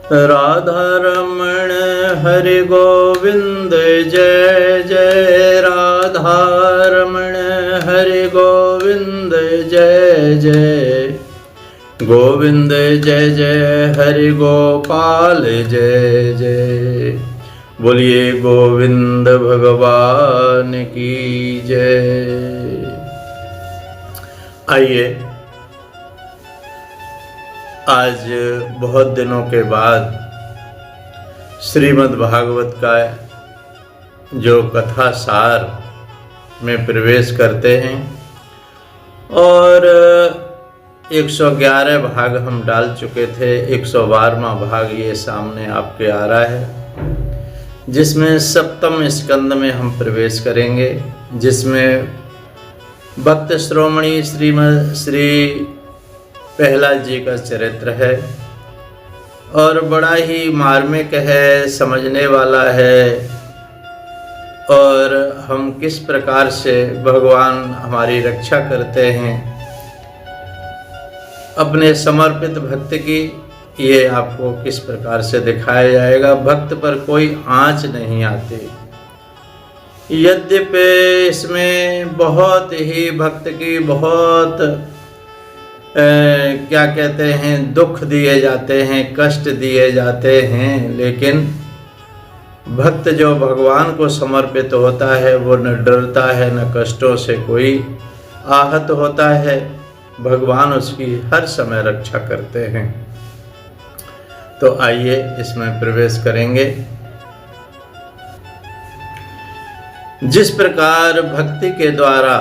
राधा रमण हरि गोविंद जय जय। राधा रमण हरि गोविंद जय जय। गोविंद जय जय हरि गोपाल जय जय। बोलिए गोविंद भगवान की जय। आइए, आज बहुत दिनों के बाद श्रीमद् भागवत का जो कथा सार में प्रवेश करते हैं और 111 भाग हम डाल चुके थे। 112वां भाग ये सामने आपके आ रहा है, जिसमें सप्तम स्कंद में हम प्रवेश करेंगे, जिसमें भक्त श्रोमणी श्री प्रहलाद जी का चरित्र है और बड़ा ही मार्मिक है, समझने वाला है। और हम किस प्रकार से भगवान हमारी रक्षा करते हैं अपने समर्पित भक्त की, ये आपको किस प्रकार से दिखाया जाएगा। भक्त पर कोई आँच नहीं आती। यद्यपि इसमें बहुत ही भक्त की बहुत क्या कहते हैं, दुख दिए जाते हैं, कष्ट दिए जाते हैं, लेकिन भक्त जो भगवान को समर्पित होता है वो न डरता है, न कष्टों से कोई आहत होता है। भगवान उसकी हर समय रक्षा करते हैं। तो आइए इसमें प्रवेश करेंगे। जिस प्रकार भक्ति के द्वारा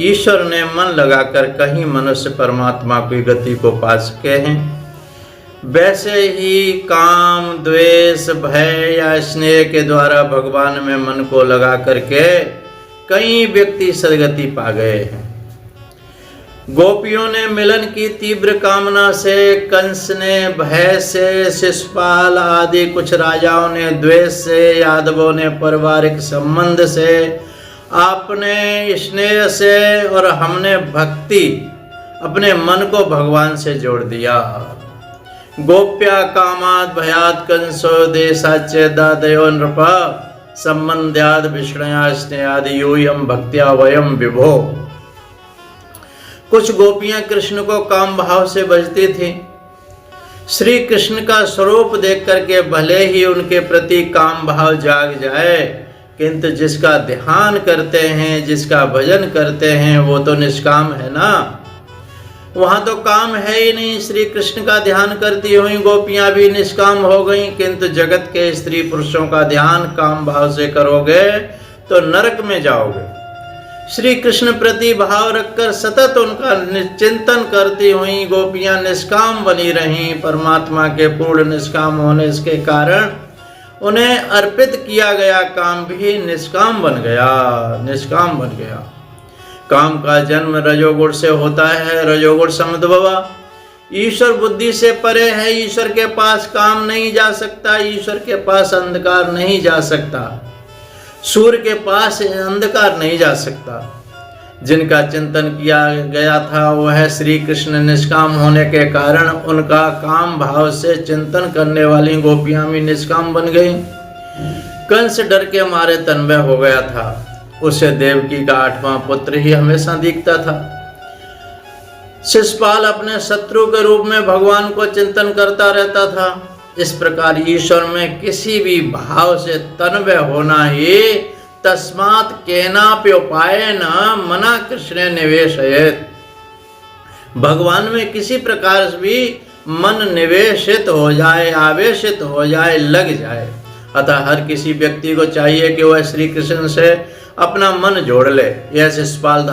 ईश्वर ने मन लगाकर कहीं मनुष्य परमात्मा की गति को पा सके हैं, वैसे ही काम, द्वेष, भय या स्नेह के द्वारा भगवान में मन को लगा करके कई व्यक्ति सदगति पा गए हैं। गोपियों ने मिलन की तीव्र कामना से, कंस ने भय से, शिशुपाल आदि कुछ राजाओं ने द्वेष से, यादवों ने पारिवारिक संबंध से, आपने स्नेह से और हमने भक्ति अपने मन को भगवान से जोड़ दिया। गोप्या कामाद भयात कंसो देशाचेदादयो नृप संबंध्याद विष्णया स्नेहादि यूयम भक्त्या वयम विभो। कुछ गोपियां कृष्ण को काम भाव से बजती थीं। श्री कृष्ण का स्वरूप देख करके भले ही उनके प्रति काम भाव जाग जाए, किंतु जिसका ध्यान करते हैं, जिसका भजन करते हैं, वो तो निष्काम है ना। वहाँ तो काम है ही नहीं। श्री कृष्ण का ध्यान करती हुई गोपियाँ भी निष्काम हो गईं, किंतु जगत के स्त्री पुरुषों का ध्यान काम भाव से करोगे तो नरक में जाओगे। श्री कृष्ण प्रति भाव रखकर सतत उनका चिंतन करती हुई गोपियाँ निष्काम बनी रहीं। परमात्मा के पूर्ण निष्काम होने के कारण उन्हें अर्पित किया गया काम भी निष्काम बन गया, निष्काम बन गया। काम का जन्म रजोगुण से होता है, रजोगुण समुद्भवा। ईश्वर बुद्धि से परे है, ईश्वर के पास काम नहीं जा सकता, ईश्वर के पास अंधकार नहीं जा सकता, सूर्य के पास अंधकार नहीं जा सकता। जिनका चिंतन किया गया था वह श्री कृष्ण निष्काम होने के कारण उनका काम भाव से चिंतन करने वाली गोपियां भी निष्काम बन गईं। कंस डर के मारे तन्मय हो गया था। उसे देवकी का 8वां पुत्र ही हमेशा दिखता था। शिशुपाल अपने शत्रु के रूप में भगवान को चिंतन करता रहता था। इस प्रकार ईश्वर में किसी भी भाव से तन्मय होना ही तस्मात् केनाप्युपायेन मना कृष्णे निवेशयेत्। भगवान में किसी प्रकार से भी मन निवेशित हो जाए, आवेशित हो जाए, लग जाए। अतः हर किसी व्यक्ति को चाहिए कि वह श्री कृष्ण से अपना मन जोड़ ले। यह शिशुपाल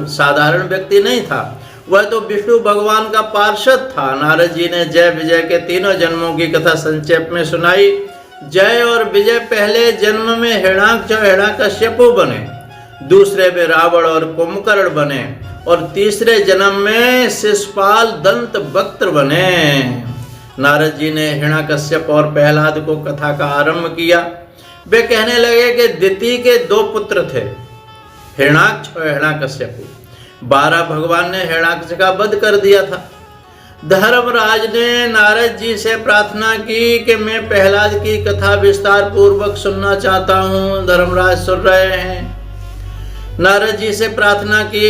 साधारण व्यक्ति नहीं था, वह तो विष्णु भगवान का पार्षद था। नारद जी ने जय विजय के तीनों जन्मों की कथा संक्षेप में सुनाई। जय और विजय पहले जन्म में हिरण्याकश्यपु बने, दूसरे में रावण और कुंभकर्ण बने और तीसरे जन्म में शिशुपाल दंत वक्त्र बने। नारद जी ने हिरण्याकश्यप और प्रहलाद को कथा का आरंभ किया। वे कहने लगे कि दिति के 2 पुत्र थे, हिरण्याक्ष और हिरण्याकश्यप। 12 भगवान ने हिरण्याक्ष का वध कर दिया था। धर्मराज ने नारद जी से प्रार्थना की कि मैं प्रहलाद की कथा विस्तार पूर्वक सुनना चाहता हूँ। धर्मराज सुन रहे हैं। नारद जी से प्रार्थना की,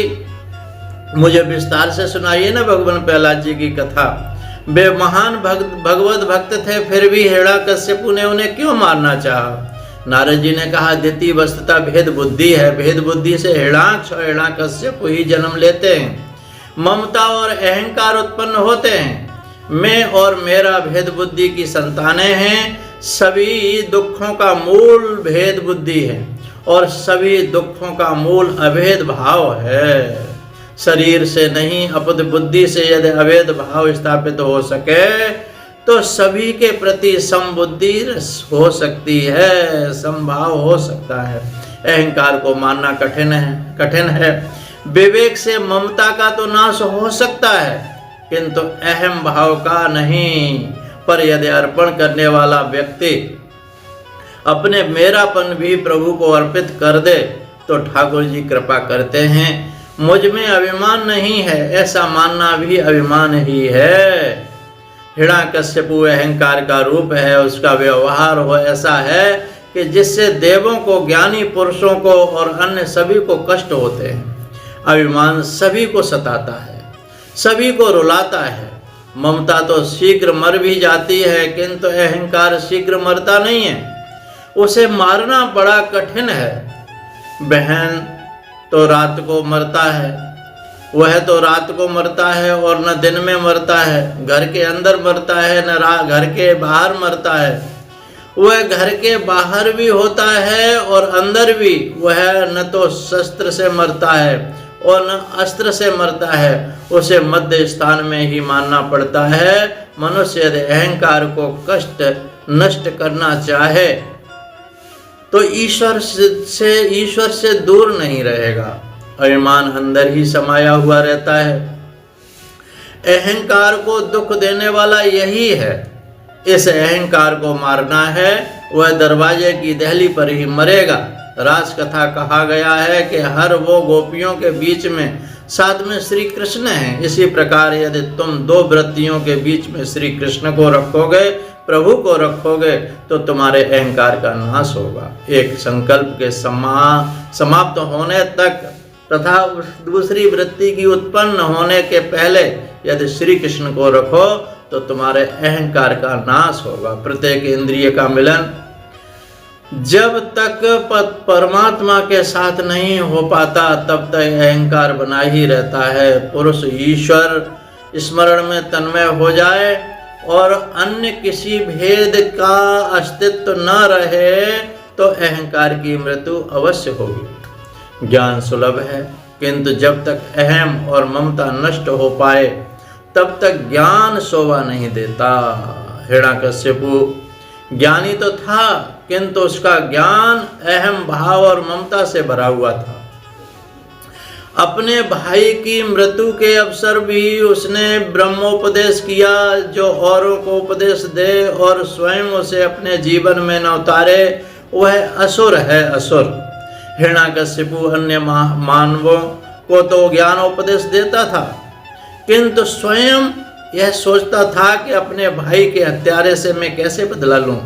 मुझे विस्तार से सुनाइए ना भगवान प्रहलाद जी की कथा। वे महान भगवत भक्त थे, फिर भी हिरण्यकश्यपु ने उन्हें क्यों मारना चाहा? नारद जी ने कहा, द्वितीय वस्तुतः भेद बुद्धि है। भेद बुद्धि से हिरण्याक्ष और हिरण्यकश्यपु ही जन्म लेते हैं। ममता और अहंकार उत्पन्न होते हैं। मैं और मेरा भेद बुद्धि की संतानें हैं। सभी दुखों का मूल भेद बुद्धि है और सभी दुखों का मूल अभेद भाव है। शरीर से नहीं अपितु बुद्धि से यदि अभेद भाव स्थापित हो सके तो सभी के प्रति समबुद्धि हो सकती है, समभाव हो सकता है। अहंकार को मानना कठिन है। विवेक से ममता का तो नाश हो सकता है, किंतु अहम भाव का नहीं। पर यदि अर्पण करने वाला व्यक्ति अपने मेरापन भी प्रभु को अर्पित कर दे तो ठाकुर जी कृपा करते हैं। मुझ में अभिमान नहीं है, ऐसा मानना भी अभिमान ही है। हिरण्यकश्यपु अहंकार का रूप है। उसका व्यवहार हो ऐसा है कि जिससे देवों को, ज्ञानी पुरुषों को और अन्य सभी को कष्ट होते हैं। अभिमान सभी को सताता है, सभी को रुलाता है। ममता तो शीघ्र मर भी जाती है, किंतु अहंकार शीघ्र मरता नहीं है। उसे मारना बड़ा कठिन है। बहन तो रात को मरता है, वह तो रात को मरता है और न दिन में मरता है। घर के अंदर मरता है, न घर के बाहर मरता है। वह घर के बाहर भी होता है और अंदर भी। वह न तो शस्त्र से मरता है और न अस्त्र से मरता है। उसे मध्य स्थान में ही मानना पड़ता है। मनुष्य यदि अहंकार को कष्ट नष्ट करना चाहे तो ईश्वर से दूर नहीं रहेगा। अभिमान अंदर ही समाया हुआ रहता है। अहंकार को दुख देने वाला यही है। इस अहंकार को मारना है। वह दरवाजे की दहली पर ही मरेगा। रास कथा कहा गया है कि हर वो गोपियों के बीच में साथ में श्री कृष्ण हैं। इसी प्रकार यदि तुम दो वृत्तियों के बीच में श्री कृष्ण को रखोगे, प्रभु को रखोगे, तो तुम्हारे अहंकार का नाश होगा। एक संकल्प के समाप्त होने तक तथा दूसरी वृत्ति की उत्पन्न होने के पहले यदि श्री कृष्ण को रखो तो तुम्हारे अहंकार का नाश होगा। प्रत्येक इंद्रिय का मिलन जब तक परमात्मा के साथ नहीं हो पाता तब तक अहंकार बना ही रहता है। पुरुष ईश्वर स्मरण में तन्मय हो जाए और अन्य किसी भेद का अस्तित्व न रहे तो अहंकार की मृत्यु अवश्य होगी। ज्ञान सुलभ है, किंतु जब तक अहम और ममता नष्ट हो पाए तब तक ज्ञान शोभा नहीं देता। हिरण्यकश्यपु ज्ञानी तो था, किंतु उसका ज्ञान अहम भाव और ममता से भरा हुआ था। अपने भाई की मृत्यु के अवसर भी उसने ब्रह्मोपदेश किया, जो औरों को उपदेश दे और स्वयं उसे अपने जीवन में न उतारे वह असुर है, असुर। हिरण्यकश्यपु अन्य मानवों को तो ज्ञानोपदेश देता था, किंतु स्वयं यह सोचता था कि अपने भाई के हत्यारे से मैं कैसे बदला लूं।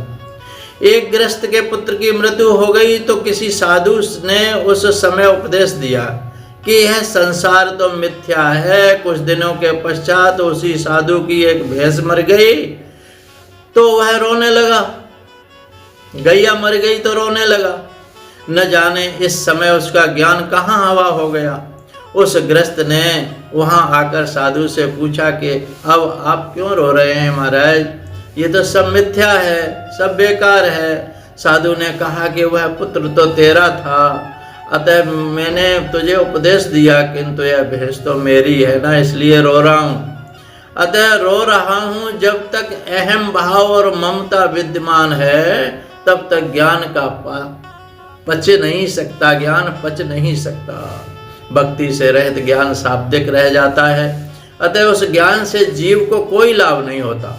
एक गृहस्थ के पुत्र की मृत्यु हो गई तो किसी साधु ने उस समय उपदेश दिया कि यह संसार तो मिथ्या है। कुछ दिनों के पश्चात उसी साधु की एक भैंस मर गई तो वह रोने लगा। गैया मर गई तो रोने लगा। न जाने इस समय उसका ज्ञान कहाँ हवा हो गया। उस गृहस्थ ने वहां आकर साधु से पूछा कि अब आप क्यों रो रहे हैं महाराज, ये तो सब मिथ्या है, सब बेकार है। साधु ने कहा कि वह पुत्र तो तेरा था, अतः मैंने तुझे उपदेश दिया, किंतु यह भैंस तो मेरी है ना, इसलिए रो रहा हूँ। अतः रो रहा हूँ। जब तक अहम भाव और ममता विद्यमान है तब तक ज्ञान का पच नहीं सकता, ज्ञान पच नहीं सकता। भक्ति से रहित ज्ञान शाब्दिक रह जाता है, अतः उस ज्ञान से जीव को कोई लाभ नहीं होता।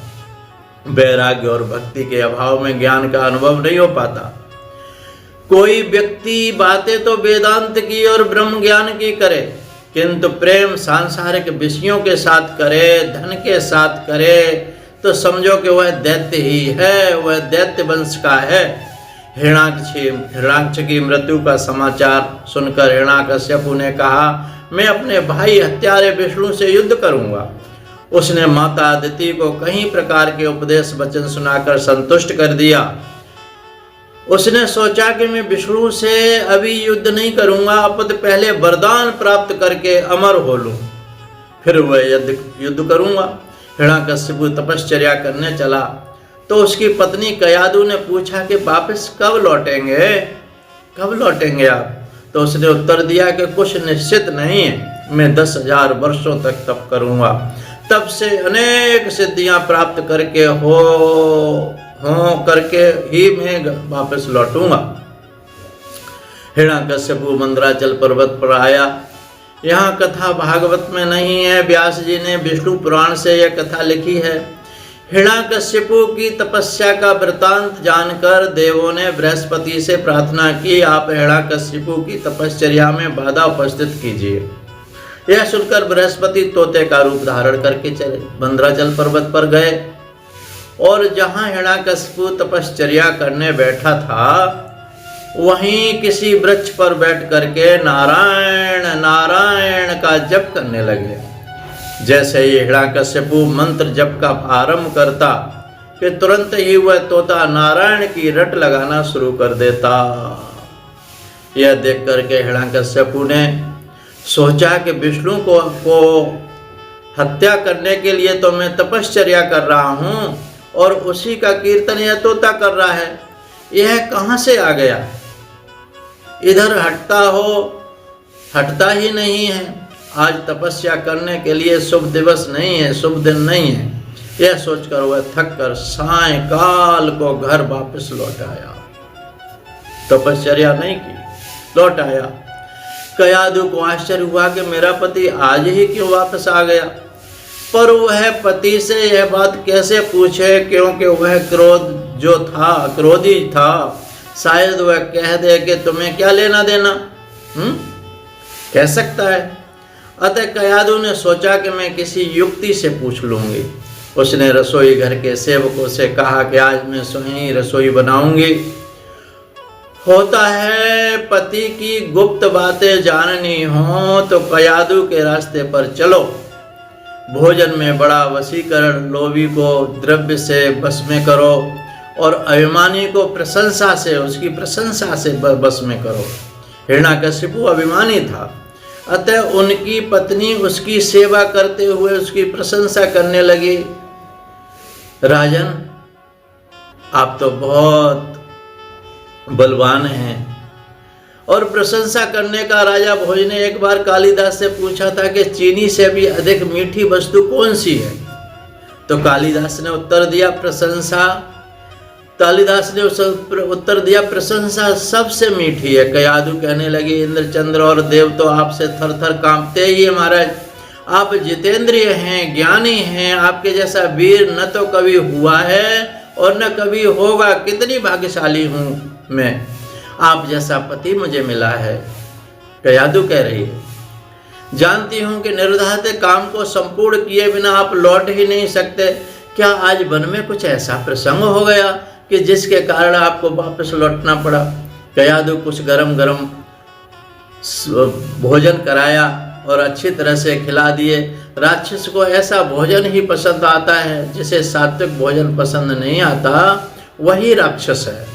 वैराग्य और भक्ति के अभाव में ज्ञान का अनुभव नहीं हो पाता। कोई व्यक्ति बातें तो वेदांत की और ब्रह्म ज्ञान की करे, किंतु प्रेम सांसारिक विषयों के साथ करे, धन के साथ करे, तो समझो कि वह दैत्य ही है, वह दैत्य वंश का है। हिरण्याक्ष की मृत्यु का समाचार सुनकर हिरण्याकश्यपु ने कहा, मैं अपने भाई हत्यारे विष्णु से युद्ध करूंगा। उसने माता अदिति को कई प्रकार के उपदेश वचन सुनाकर संतुष्ट कर दिया। उसने सोचा कि मैं विष्णु से अभी युद्ध नहीं करूंगा, अपितु पहले वरदान प्राप्त करके अमर हो लूं, फिर वह युद्ध करूंगा। हिरण्याकश्यपु तपश्चर्या करने चला तो उसकी पत्नी कयादु ने पूछा कि वापस कब लौटेंगे, कब लौटेंगे आप? तो उसने उत्तर दिया कि कुछ निश्चित नहीं है, मैं 10,000 वर्षों तक तप करूंगा, तब से अनेक सिद्धियां प्राप्त करके करके ही मैं वापस लौटूंगा। हिरण्याकश्यपु मंदराचल पर्वत पर आया। यहाँ कथा भागवत में नहीं है, व्यास जी ने विष्णु पुराण से यह कथा लिखी है। हिरण्याकश्यपु की तपस्या का वृतांत जानकर देवों ने बृहस्पति से प्रार्थना की, आप हिरण्याकश्यपु की तपश्चर्या में बाधा उपस्थित कीजिए। यह सुनकर बृहस्पति तोते का रूप धारण करके चले, मंदराचल पर्वत पर गए और जहाँ हिरण्याकश्यपु तपश्चर्या करने बैठा था, वहीं किसी वृक्ष पर बैठ करके नारायण नारायण का जप करने लगे। जैसे ही हिरण्याकश्यपु मंत्र जप का आरंभ करता कि तुरंत ही वह तोता नारायण की रट लगाना शुरू कर देता। यह देख करके हिरण्याकश्यपु ने सोचा कि विष्णु को हत्या करने के लिए तो मैं तपश्चर्या कर रहा हूँ और उसी का कीर्तन यह तोता कर रहा है, यह कहाँ से आ गया? इधर हटता ही नहीं है। आज तपस्या करने के लिए शुभ दिवस नहीं है, शुभ दिन नहीं है। यह सोचकर वह थक कर सायंकाल को घर वापस लौट आया। तपश्चर्या नहीं की, लौट आया। कयादु को आश्चर्य हुआ कि मेरा पति आज ही क्यों वापस आ गया, पर वह पति से यह बात कैसे पूछे, क्योंकि वह क्रोधी था। शायद वह कह दे कि तुम्हें क्या लेना देना, कह सकता है। अतः कयादु ने सोचा कि मैं किसी युक्ति से पूछ लूंगी। उसने रसोई घर के सेवकों से कहा कि आज मैं स्वयं रसोई बनाऊंगी। होता है पति की गुप्त बातें जाननी हो तो कयादु के रास्ते पर चलो। भोजन में बड़ा वशीकरण, लोभी को द्रव्य से बस में करो और अभिमानी को प्रशंसा से, उसकी प्रशंसा से बस में करो। हिरण्याकश्यपु अभिमानी था, अतः उनकी पत्नी उसकी सेवा करते हुए उसकी प्रशंसा करने लगी। राजन, आप तो बहुत बलवान हैं। और प्रशंसा करने का राजा भोज ने एक बार कालिदास से पूछा था कि चीनी से भी अधिक मीठी वस्तु कौन सी है? तो कालिदास ने उत्तर दिया प्रशंसा सबसे मीठी है। कयादु कहने लगी, इंद्रचंद्र और देव तो आपसे थर थर कांपते ही है महाराज। आप जितेंद्रिय हैं, ज्ञानी हैं, आपके जैसा वीर न तो कभी हुआ है और न कभी होगा। कितनी भाग्यशाली हूँ मैं, आप जैसा पति मुझे मिला है। कयादु कह रही है, जानती हूँ कि निर्धारित काम को संपूर्ण किए बिना आप लौट ही नहीं सकते। क्या आज वन में कुछ ऐसा प्रसंग हो गया कि जिसके कारण आपको वापस लौटना पड़ा? कयादु कुछ गरम गरम भोजन कराया और अच्छी तरह से खिला दिए। राक्षस को ऐसा भोजन ही पसंद आता है, जिसे सात्विक भोजन पसंद नहीं आता, वही राक्षस है।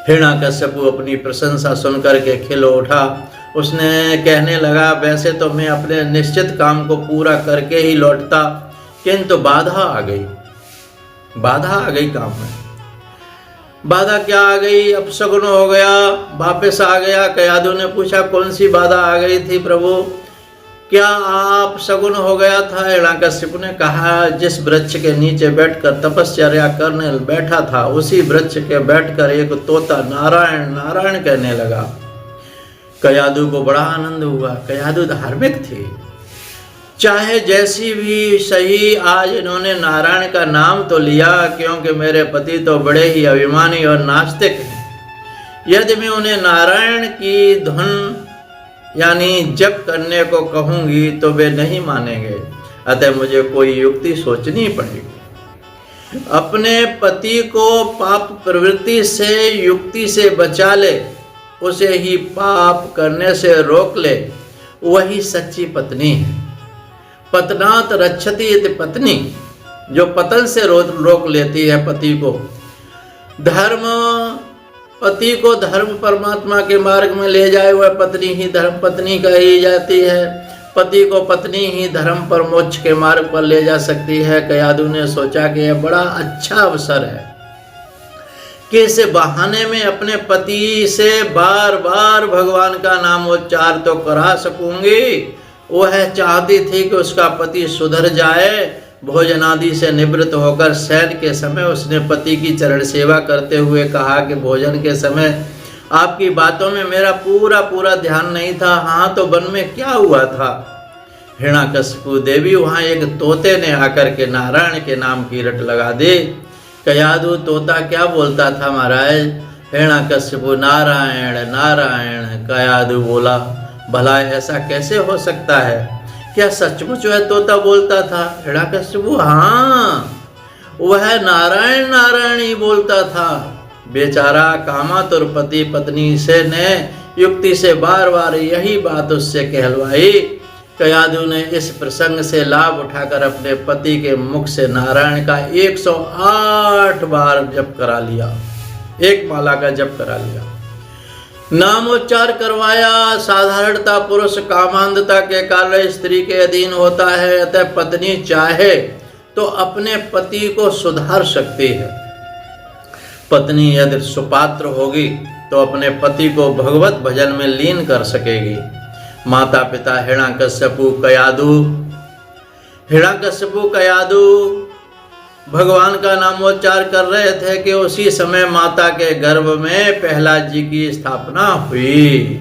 हिरण्याकश्यपु अपनी प्रशंसा सुनकर के खिल उठा। उसने कहने लगा, वैसे तो मैं अपने निश्चित काम को पूरा करके ही लौटता, किंतु बाधा आ गई काम में। बाधा क्या आ गई? अपशगुन हो गया, वापस आ गया। कयादु ने पूछा, कौन सी बाधा आ गई थी प्रभु? क्या आप शगुन हो गया था? हिरण्याकश्यपु ने कहा, जिस वृक्ष के नीचे बैठकर तपश्चर्या करने बैठा था, उसी वृक्ष के बैठकर एक तोता नारायण नारायण कहने लगा। कयादु को बड़ा आनंद हुआ। कयादु धार्मिक थी, चाहे जैसी भी सही, आज इन्होंने नारायण का नाम तो लिया, क्योंकि मेरे पति तो बड़े ही अभिमानी और नास्तिक हैं। यदि मैं उन्हें नारायण की धुन यानी जप करने को कहूँगी तो वे नहीं मानेंगे, अतः मुझे कोई युक्ति सोचनी पड़ेगी। अपने पति को पाप प्रवृत्ति से युक्ति से बचा ले, उसे ही पाप करने से रोक ले, वही सच्ची पत्नी है। पतनात रक्षति इति पत्नी, जो पतन से रोक लेती है पति को। धर्म, पति को धर्म परमात्मा के मार्ग में ले जाए वह पत्नी ही धर्म पत्नी कही जाती है। पति को पत्नी ही धर्म पर मोक्ष के मार्ग पर ले जा सकती है। कयाधु ने सोचा कि यह बड़ा अच्छा अवसर है कि इस बहाने में अपने पति से बार बार भगवान का नामोच्चार तो करा सकूंगी। वह चाहती थी कि उसका पति सुधर जाए। भोजन आदि से निवृत्त होकर शयन के समय उसने पति की चरण सेवा करते हुए कहा कि भोजन के समय आपकी बातों में मेरा पूरा ध्यान नहीं था। हाँ, तो वन में क्या हुआ था? हिरण्यकशिपु देवी, वहाँ एक तोते ने आकर के नारायण के नाम की रट लगा दी। कयाधु, तोता क्या बोलता था महाराज? हिरण्यकशिपु, नारायण नारायण। कयाधु बोला, भला ऐसा कैसे हो सकता है? क्या सचमुच वह तोता बोलता था? हिरण्यकशिपु, हाँ, वह नारायण नारायण ही बोलता था। बेचारा कामातुर पति पत्नी से ने युक्ति से बार बार यही बात उससे कहलवाई। कयाधु ने इस प्रसंग से लाभ उठाकर अपने पति के मुख से नारायण का 108 बार जप करा लिया, एक माला का जप करा लिया, नामोच्चार करवाया। साधारणता पुरुष कामांधता के कारण स्त्री के अधीन होता है, अतः पत्नी चाहे तो अपने पति को सुधार सकती है। पत्नी यदि सुपात्र होगी तो अपने पति को भगवत भजन में लीन कर सकेगी। माता पिता हिरण्यकशिपु कयाधु भगवान का नामोच्चार कर रहे थे कि उसी समय माता के गर्भ में प्रहलाद जी की स्थापना हुई।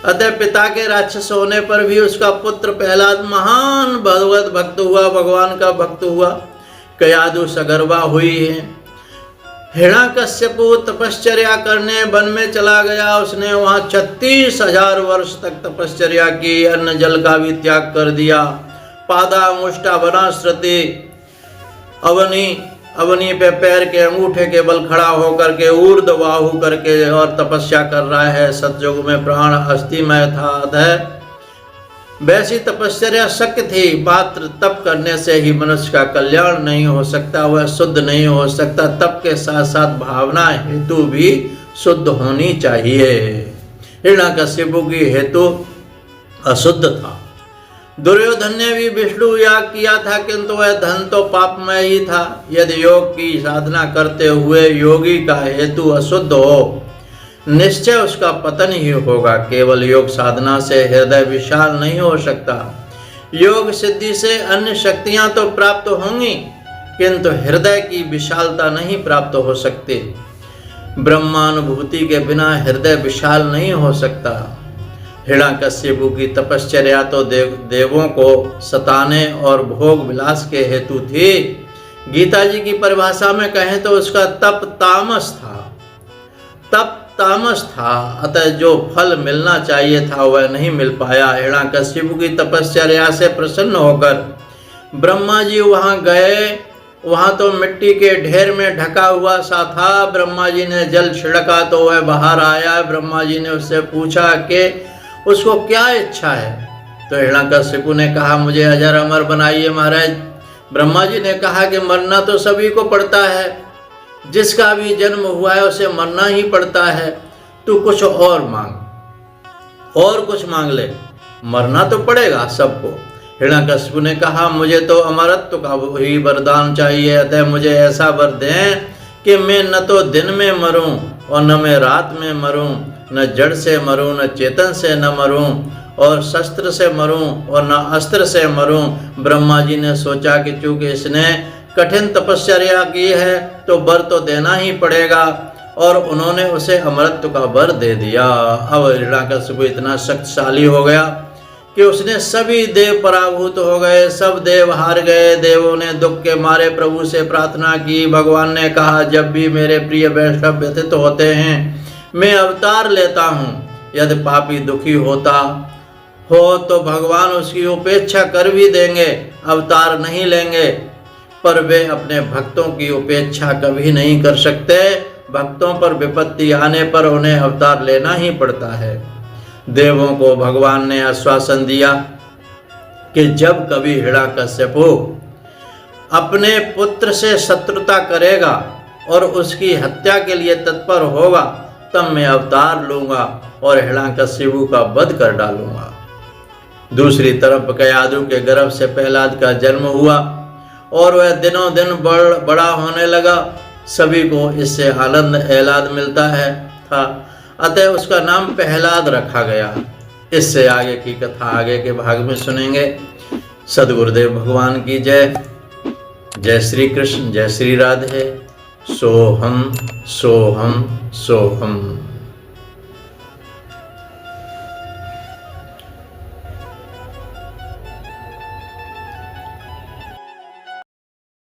अतः पिता के राक्षस होने पर भी उसका पुत्र प्रहलाद महान भगवत भक्त हुआ, भगवान का भक्त हुआ। कयाधु सगर्भा हुई है। हिरण्यकशिपु तपश्चर्या करने वन में चला गया। उसने वहां 36,000 वर्ष तक तपश्चर्या की, अन्न जल का भी त्याग कर दिया। पादा मुष्टा वनाश्रति अवनी पे पैर के अंगूठे के बल खड़ा होकर के ऊर्ध्वबाहु करके और तपस्या कर रहा है। सतयुग में प्राण अस्थिमय था, अतः वैसी तपस्या शक्य थी। मात्र तप करने से ही मनुष्य का कल्याण नहीं हो सकता, वह शुद्ध नहीं हो सकता। तप के साथ साथ भावना हेतु भी शुद्ध होनी चाहिए। हिरण्यकशिपु की हेतु अशुद्ध था। दुर्योधन ने भी विष्णु याग किया था, किंतु वह धन तो पापमय ही था। यदि योग की साधना करते हुए योगी का हेतु अशुद्ध हो, निश्चय उसका पतन ही होगा। केवल योग साधना से हृदय विशाल नहीं हो सकता। योग सिद्धि से अन्य शक्तियां तो प्राप्त होंगी, किंतु हृदय की विशालता नहीं प्राप्त हो सकती। ब्रह्मानुभूति के बिना हृदय विशाल नहीं हो सकता। हिरण्यकशिपु की तपश्चर्या तो देवों को सताने और भोग विलास के हेतु थी। गीता जी की परिभाषा में कहें तो उसका तप तामस था। अतः जो फल मिलना चाहिए था वह नहीं मिल पाया। हिरण्यकशिपु की तपश्चर्या से प्रसन्न होकर ब्रह्मा जी वहां गए। वहां तो मिट्टी के ढेर में ढका हुआ सा था। ब्रह्मा जी ने जल छिड़का तो वह बाहर आया। ब्रह्मा जी ने उससे पूछा कि उसको क्या इच्छा है? तो हिरण्यकशिपु ने कहा, मुझे अजर अमर बनाइए महाराज। ब्रह्मा जी ने कहा कि मरना तो सभी को पड़ता है, जिसका भी जन्म हुआ है उसे मरना ही पड़ता है। तू कुछ और मांग, और कुछ मांग ले, मरना तो पड़ेगा सबको। हिरण्यकशिपु ने कहा, मुझे तो अमरत्व का ही वरदान चाहिए, अतः मुझे ऐसा वर दें कि मैं न तो दिन में मरूं और न मैं रात में मरूं, न जड़ से मरूं न चेतन से न मरूं, और शस्त्र से मरूं और न अस्त्र से मरूं। ब्रह्मा जी ने सोचा कि चूंकि इसने कठिन तपश्चर्या की है तो वर तो देना ही पड़ेगा, और उन्होंने उसे अमरत्व का वर दे दिया। अब हिरण्यकशिपु इतना शक्तिशाली हो गया कि उसने सभी देव पराभूत हो गए, सब देव हार गए। देवों ने दुख के मारे प्रभु से प्रार्थना की। भगवान ने कहा, जब भी मेरे प्रिय वैष्णव व्यथित होते हैं मैं अवतार लेता हूँ। यदि पापी दुखी होता हो तो भगवान उसकी उपेक्षा कर भी देंगे, अवतार नहीं लेंगे, पर वे अपने भक्तों की उपेक्षा कभी नहीं कर सकते। भक्तों पर विपत्ति आने पर उन्हें अवतार लेना ही पड़ता है। देवों को भगवान ने आश्वासन दिया कि जब कभी हिरण्यकश्यप अपने पुत्र से शत्रुता करेगा और उसकी हत्या के लिए तत्पर होगा, तब मैं अवतार लूंगा और हिरण्यकश्यप का वध कर डालूंगा। दूसरी तरफ कयाधु के गर्भ से प्रहलाद का जन्म हुआ और वह दिनों दिन बड़ा होने लगा। सभी को इससे आनंद एहलाद मिलता था, अतः उसका नाम प्रहलाद रखा गया। इससे आगे की कथा आगे के भाग में सुनेंगे। सद्गुरुदेव भगवान की जय। जय श्री कृष्ण, जय श्री राधे। सोहम सोहम सोहम।